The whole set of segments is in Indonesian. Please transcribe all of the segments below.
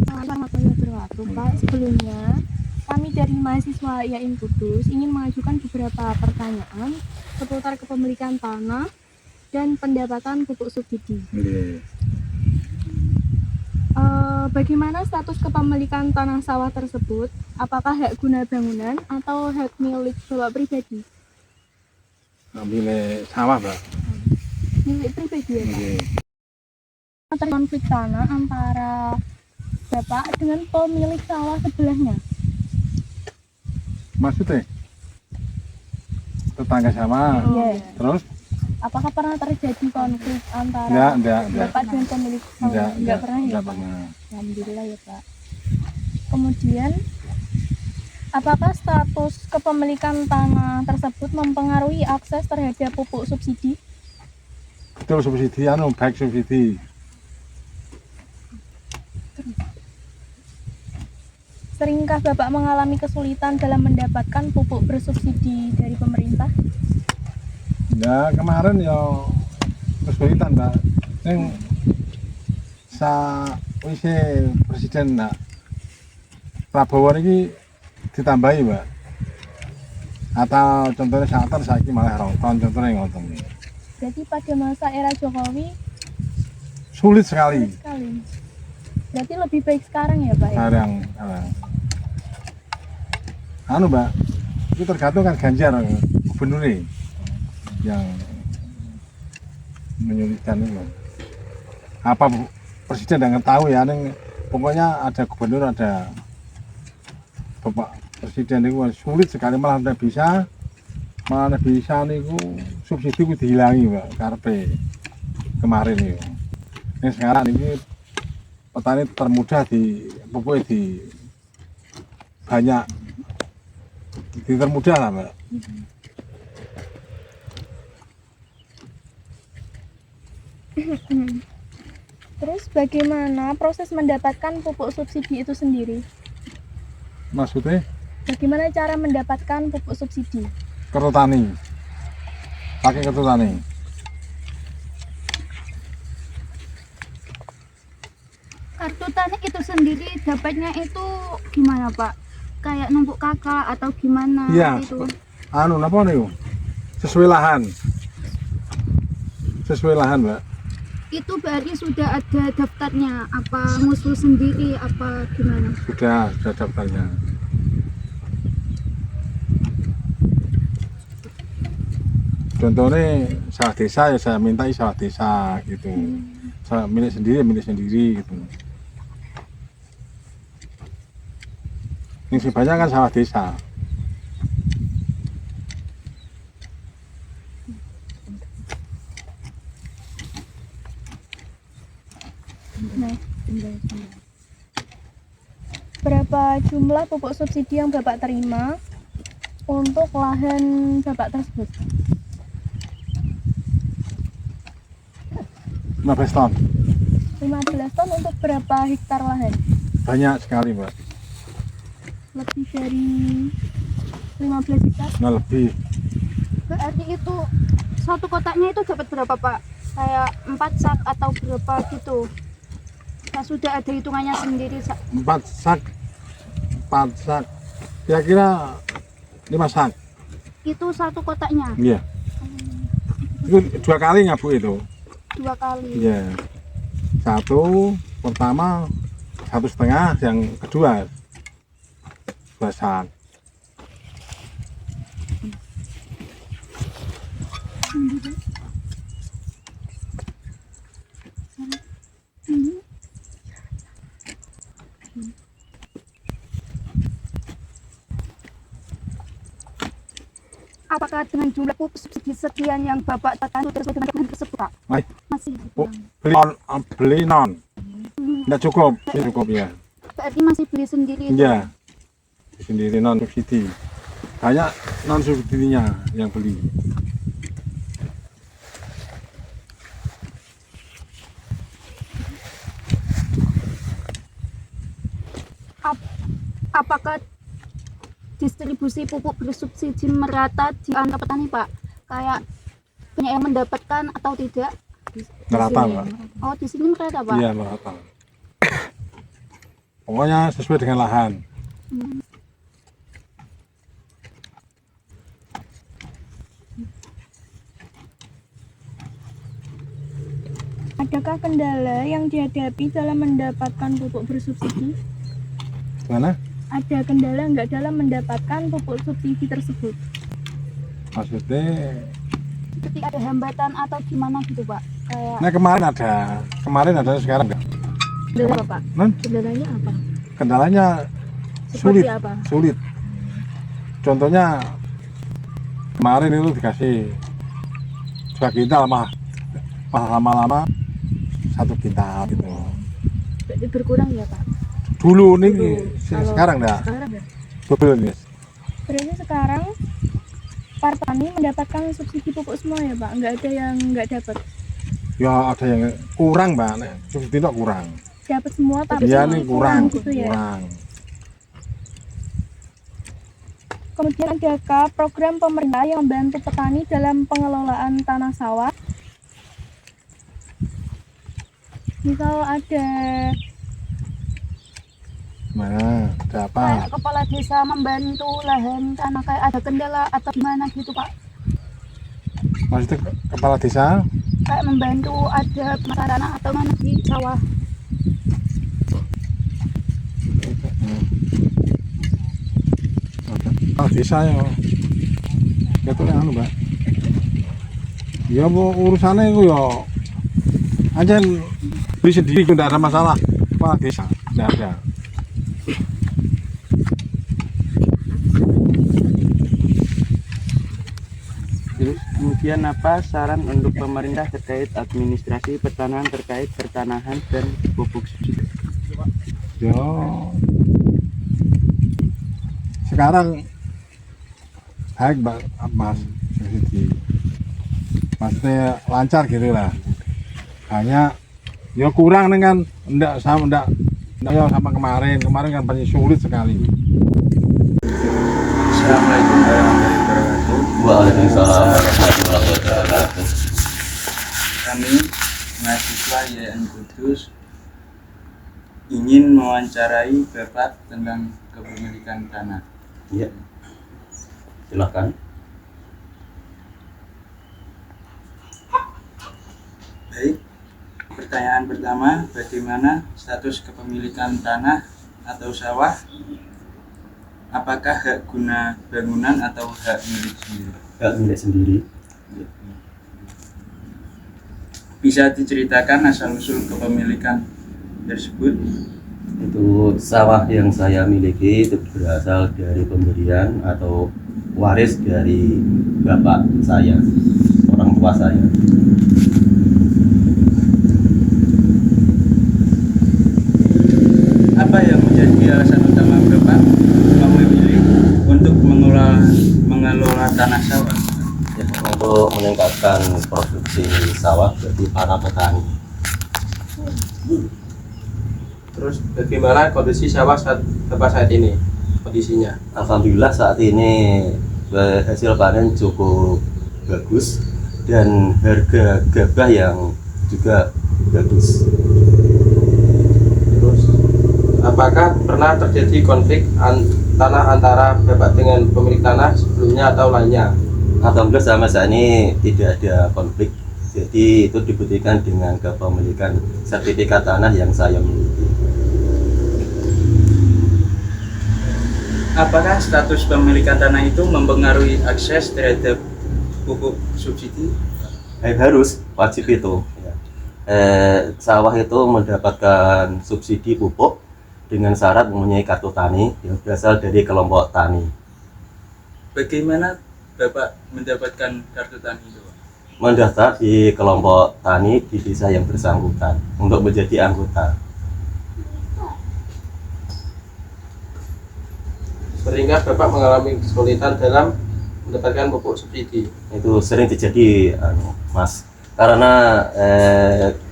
Warahmatullahi wabarakatuh, Pak. Sebelumnya, kami dari mahasiswa IAIN Kudus ingin mengajukan beberapa pertanyaan seputar kepemilikan tanah dan pendapatan pupuk subsidi. Bagaimana status kepemilikan tanah sawah tersebut? Apakah hak guna bangunan atau hak milik Bapak pribadi? Milik sawah, Pak. Milik pribadi ya, Pak. Konflik tanah antara Bapak dengan pemilik sawah sebelahnya. Maksudnya tetangga sama. Iya. Terus Apakah pernah terjadi konflik antara enggak. Bapak dengan pemilik sawah? Enggak pernah ya, Enggak Pak? pernah. Alhamdulillah ya, Pak. Kemudian, apakah status kepemilikan tanah tersebut mempengaruhi akses terhadap pupuk subsidi? Betul, subsidi baik subsidi. Seringkah Bapak mengalami kesulitan dalam mendapatkan pupuk bersubsidi dari pemerintah? Ya kemarin ya kesulitan, Mbak. Yang presiden Prabowo ini ditambahi, Mbak. Atau contohnya saat ini malah contohnya ngoten. Jadi pada masa era Jokowi Sulit sekali. Berarti lebih baik sekarang ya, Pak? Sekarang. Mbak, itu tergantung kan Ganjar gubernur yang menyulitkan itu. Apa presiden dengan tahu ya, pokoknya ada gubernur, ada bapak presiden itu sulit sekali, malah tidak bisa niku subsidi itu dihilangi, Mbak, karpe kemarin itu. Ini sekarang ini petani termudah di pupuk di banyak termudah lah, Mbak. Terus bagaimana proses mendapatkan pupuk subsidi itu sendiri? Maksudnya? Bagaimana cara mendapatkan pupuk subsidi? Kartu tani, pakai kartu tani. Kartu tani itu sendiri dapatnya itu gimana, Pak? Kayak numpuk kakak atau gimana? Iya, itu? Apa nih? Sesuai lahan, Mbak. Itu berarti sudah ada daftarnya, apa ngusul sendiri, apa gimana? Sudah daftarnya. Contohnya sawah desa ya saya mintai sawah desa gitu. Saya milik sendiri gitu. Yang banyak kan sawah desa. Berapa jumlah pupuk subsidi yang Bapak terima untuk lahan Bapak tersebut? 15 ton. 15 ton untuk berapa hektar lahan? Banyak sekali, Mbak. Lebih dari 15 hektar? Nah, lebih. Berarti itu satu kotaknya itu dapat berapa, Pak? Kayak 4 sak atau berapa gitu? Nah, sudah ada hitungannya sendiri. 4 sak. Kira-kira 5 sak. Itu satu kotaknya? Iya. Itu 2 kali Bu itu. 2 kali? Iya. Satu pertama 1,5, yang kedua 2 sak. Apakah dengan jumlah pupuk subsidi sekian yang Bapak dapatkan itu sesuai dengan tersebut, Pak? Masih Beli non. Tidak cukup ya. Berarti masih beli sendiri itu? Iya. Sendiri non subsidi. Banyak non subsidinya yang beli. Apakah distribusi pupuk bersubsidi merata di antara petani, Pak? Kayak banyak yang mendapatkan atau tidak? Merata, Pak. Oh, di sini merata, Pak? Iya, merata. Pokoknya sesuai dengan lahan. Adakah kendala yang dihadapi dalam mendapatkan pupuk bersubsidi? Gimana? Ada kendala nggak dalam mendapatkan pupuk subsidi tersebut? Maksudnya, Seperti ada hambatan atau gimana gitu Pak? Kayak nah kemarin ada sekarang enggak? Kendala apa, Pak? Nah, Kendalanya apa? kendalanya Seperti sulit, apa? sulit. Contohnya kemarin itu dikasih 2 kintal mah lama-lama 1 kintal gitu. Berarti berkurang ya, Pak? Dulu nih, Kalau sekarang enggak. Sekarang ya? Betul nih. Berarti sekarang para petani mendapatkan subsidi pupuk semua ya, Pak? Nggak ada yang nggak dapat? Ya ada yang kurang, Mbak. Nek subsidi itu kurang. Dapat semua tapi Iya subsidi nih kurang, gitu ya? kurang. Kemudian adakah program pemerintah yang membantu petani dalam pengelolaan tanah sawah? Misal ada Mana? Ada apa? kayak kepala desa membantu lahan tanah, kayak ada kendala atau gimana gitu Pak? Maksudnya kepala desa? Kayak membantu ada sarana atau mana di sawah? Kepala desa ya. Itu yang anu, Mbak. Ya mau urusannya itu ya aja beli sendiri, tidak ada masalah. Kepala desa tidak ada. Kemudian apa saran untuk pemerintah terkait administrasi pertanahan terkait pertanahan dan pupuk subsidi? Ya sekarang baik Mbak Mas subsidi. Maksudnya lancar gitu lah. Hanya ya kurang nih kan, enggak ya sama kemarin kan pasti sulit sekali. Assalamualaikum warahmatullahi wabarakatuh. Waalaikumsalam warahmatullahi wabarakatuh. Kami mahasiswa YN Kudus ingin mewawancarai Bapak tentang kepemilikan tanah. Iya. Silakan. Baik. Pertanyaan pertama, bagaimana status kepemilikan tanah atau sawah? Apakah hak guna bangunan atau hak milik sendiri? Hak milik sendiri. Bisa diceritakan asal-usul kepemilikan tersebut? Itu sawah yang saya miliki itu berasal dari pemberian atau waris dari bapak saya, orang tua saya. Apa yang menjadi alasan utama Bapak memilih untuk mengelola tanah sawah? Ya, untuk meningkatkan produksi sawah bagi para petani. Terus bagaimana kondisi sawah Bapak saat ini? Kondisinya? Alhamdulillah saat ini hasil panen cukup bagus dan harga gabah yang juga bagus. Terus apakah pernah terjadi konflik tanah antara Bapak dengan pemilik tanah sebelumnya atau lainnya? Alhamdulillah sampai saat ini tidak ada konflik. Jadi itu dibuktikan dengan kepemilikan sertifikat tanah yang saya miliki. Apakah status pemilikan tanah itu mempengaruhi akses terhadap pupuk subsidi? Harus wajib itu. Ya. Sawah itu mendapatkan subsidi pupuk dengan syarat mempunyai kartu tani yang berasal dari kelompok tani. Bagaimana Bapak mendapatkan kartu tani itu? Mendaftar di kelompok tani di desa yang bersangkutan untuk menjadi anggota. Sehingga Bapak mengalami kesulitan dalam mendapatkan pupuk subsidi. Itu sering terjadi, Mas, karena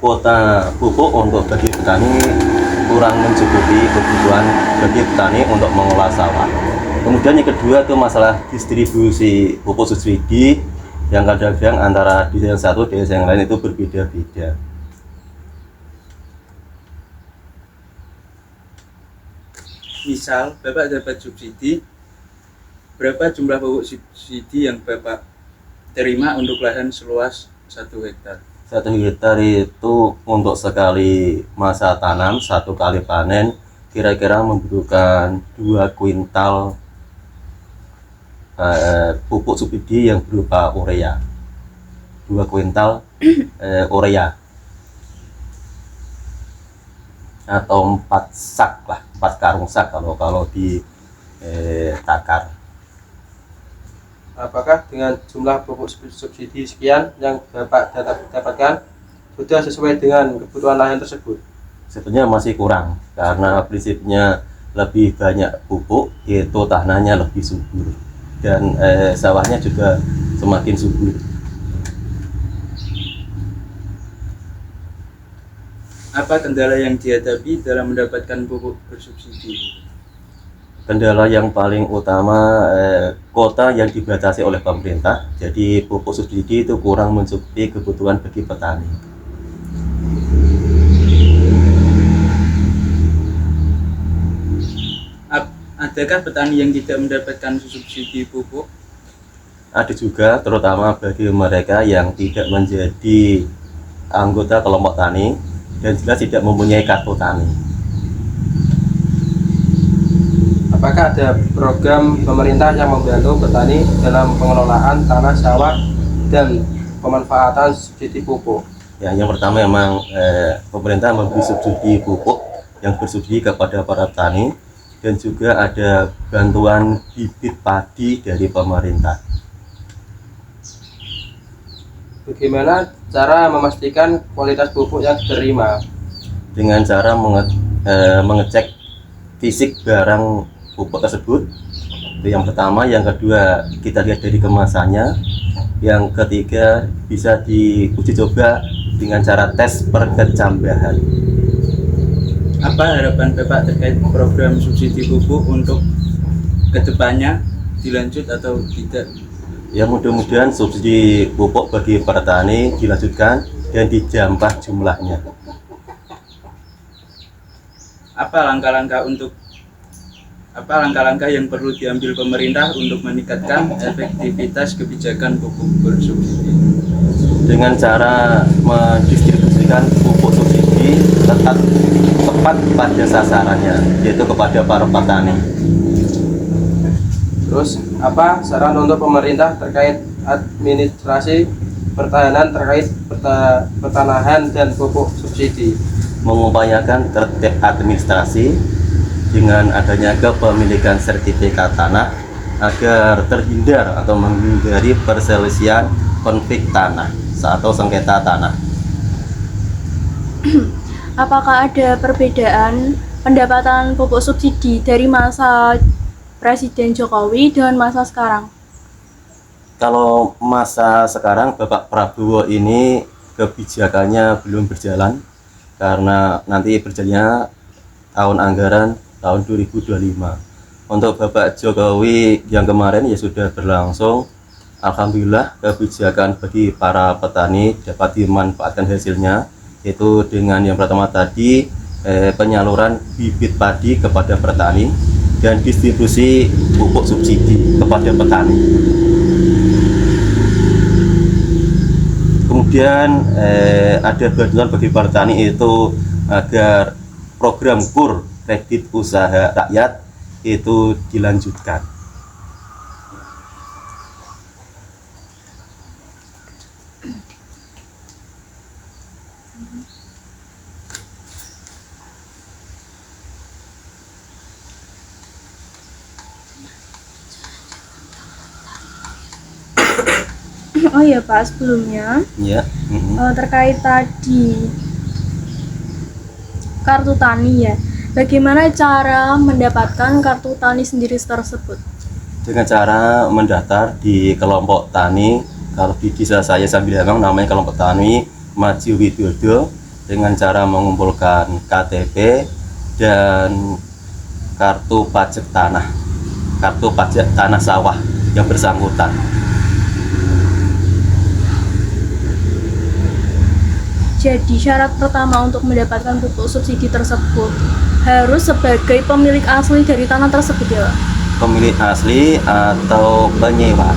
kuota pupuk untuk bagi petani kurang mencukupi kebutuhan bagi petani untuk mengolah sawah. Kemudian yang kedua itu masalah distribusi pupuk subsidi yang kadang-kadang antara desa yang satu dan desa yang lain itu berbeda-beda. misal Bapak dapat subsidi, berapa jumlah pupuk subsidi yang Bapak terima untuk lahan seluas 1 hektar? 1 hektar itu untuk sekali masa tanam, 1 kali panen, kira-kira membutuhkan 2 kuintal pupuk subsidi yang berupa urea. 2 kuintal urea. Atau 4 sak lah, 4 karung sak kalau di takar. Apakah dengan jumlah pupuk subsidi sekian yang Bapak dapatkan sudah sesuai dengan kebutuhan lahan tersebut? Sebetulnya masih kurang karena prinsipnya lebih banyak pupuk, yaitu tanahnya lebih subur dan sawahnya juga semakin subur. Apa kendala yang dihadapi dalam mendapatkan pupuk bersubsidi? Kendala yang paling utama kota yang dibatasi oleh pemerintah, jadi pupuk subsidi itu kurang mencukupi kebutuhan bagi petani. Adakah petani yang tidak mendapatkan subsidi pupuk? Ada juga, terutama bagi mereka yang tidak menjadi anggota kelompok tani dan jelas tidak mempunyai kartu tani. Apakah ada program pemerintah yang membantu petani dalam pengelolaan tanah sawah dan pemanfaatan subsidi pupuk? Ya, yang pertama memang pemerintah memberi subsidi pupuk yang bersubsidi kepada para petani dan juga ada bantuan bibit padi dari pemerintah. Bagaimana cara memastikan kualitas pupuk yang diterima? Dengan cara mengecek fisik barang pupuk tersebut. Itu yang pertama. Yang kedua, kita lihat dari kemasannya. Yang ketiga, bisa diuji coba dengan cara tes perkecambahan. Apa harapan Bapak terkait program subsidi pupuk untuk kedepannya, dilanjut atau tidak? Ya, mudah-mudahan subsidi pupuk bagi petani dilanjutkan dan dijambah jumlahnya. Apa langkah-langkah yang perlu diambil pemerintah untuk meningkatkan efektivitas kebijakan pupuk bersubsidi? Dengan cara mendistribusikan pupuk subsidi tepat pada sasarannya, yaitu kepada para petani. Terus, apa saran untuk pemerintah terkait administrasi pertahanan terkait pertanahan dan pupuk subsidi? Mengupayakan tertib administrasi dengan adanya kepemilikan sertifikat tanah agar terhindar atau menghindari perselisihan konflik tanah atau sengketa tanah. Apakah ada perbedaan pendapatan pupuk subsidi dari masa Presiden Jokowi dengan masa sekarang? Kalau masa sekarang Bapak Prabowo ini kebijakannya belum berjalan karena nanti berjalannya tahun anggaran tahun 2025. Untuk Bapak Jokowi yang kemarin ya sudah berlangsung. Alhamdulillah kebijakan bagi para petani dapat dimanfaatkan hasilnya, yaitu dengan yang pertama tadi penyaluran bibit padi kepada petani dan distribusi pupuk subsidi kepada petani. Kemudian ada bantuan bagi petani itu agar program KUR, kredit usaha rakyat, itu dilanjutkan. Oh iya Pak, sebelumnya Ya. terkait tadi kartu tani ya, bagaimana cara mendapatkan kartu tani sendiri tersebut? Dengan cara mendaftar di kelompok tani. Kalau di desa saya sambil emang namanya kelompok tani Maju Widodo, dengan cara mengumpulkan KTP dan kartu pajak tanah sawah yang bersangkutan. Jadi syarat pertama untuk mendapatkan pupuk subsidi tersebut harus sebagai pemilik asli dari tanah tersebut ya Pak? Pemilik asli atau penyewa.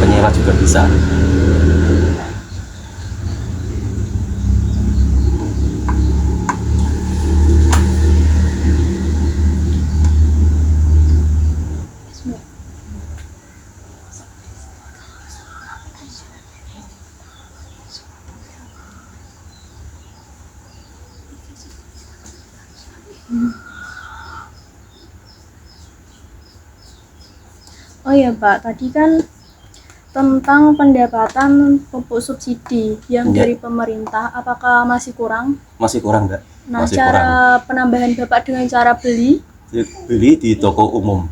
Penyewa juga bisa. Oh ya Pak, tadi kan tentang pendapatan pupuk subsidi yang Iya. dari pemerintah, apakah masih kurang? Masih kurang nggak? Nah, Masih cara penambahan Bapak dengan cara beli, beli di toko umum.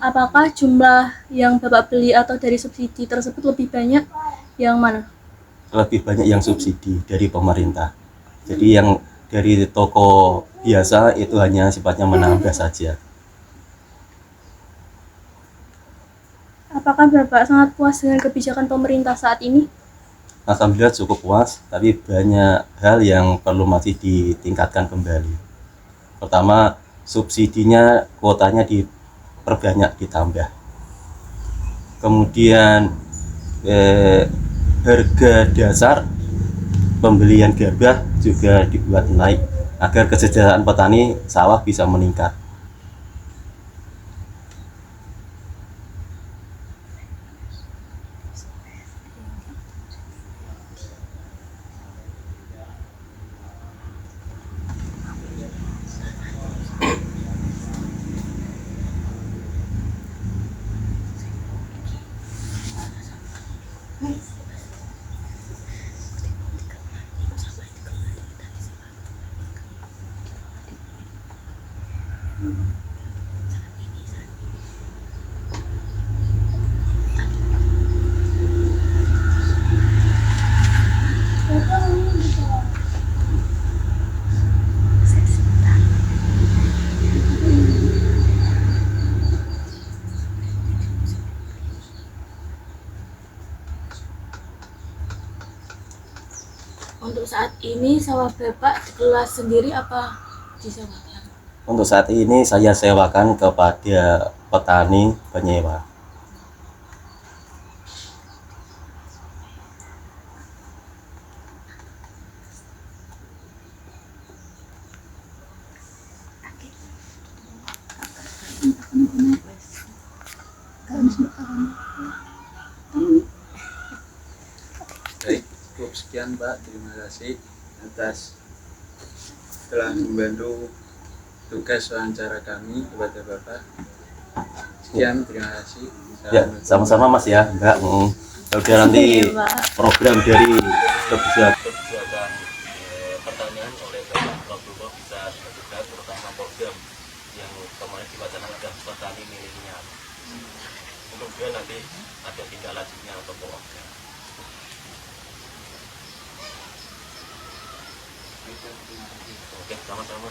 apakah jumlah yang Bapak beli atau dari subsidi tersebut lebih banyak yang mana? Lebih banyak yang subsidi dari pemerintah. Jadi yang dari toko biasa itu hanya sifatnya menambah saja. Apakah Bapak sangat puas dengan kebijakan pemerintah saat ini? Alhamdulillah cukup puas, tapi banyak hal yang perlu masih ditingkatkan kembali. Pertama, subsidinya kuotanya diperbanyak, ditambah. Kemudian harga dasar pembelian gabah juga dibuat naik agar kesejahteraan petani sawah bisa meningkat. Untuk saat ini sawah Bapak dikelola sendiri apa disewakan? Untuk saat ini saya sewakan kepada petani penyewa. Baik, cukup sekian Pak. Terima kasih atas telah membantu tugas wawancara kami kepada Bapak. Sekian, terima kasih. Ya, sama-sama Mas ya, Mbak. Udah nanti Iya, Pak. program dari kebijakan pertanian oleh Bapak Prabowo bisa dilakukan, terutama program yang kemarin diwacanakan petani milenial. Kemudian nanti ada tindak lanjutnya atau program. Oke, sama-sama.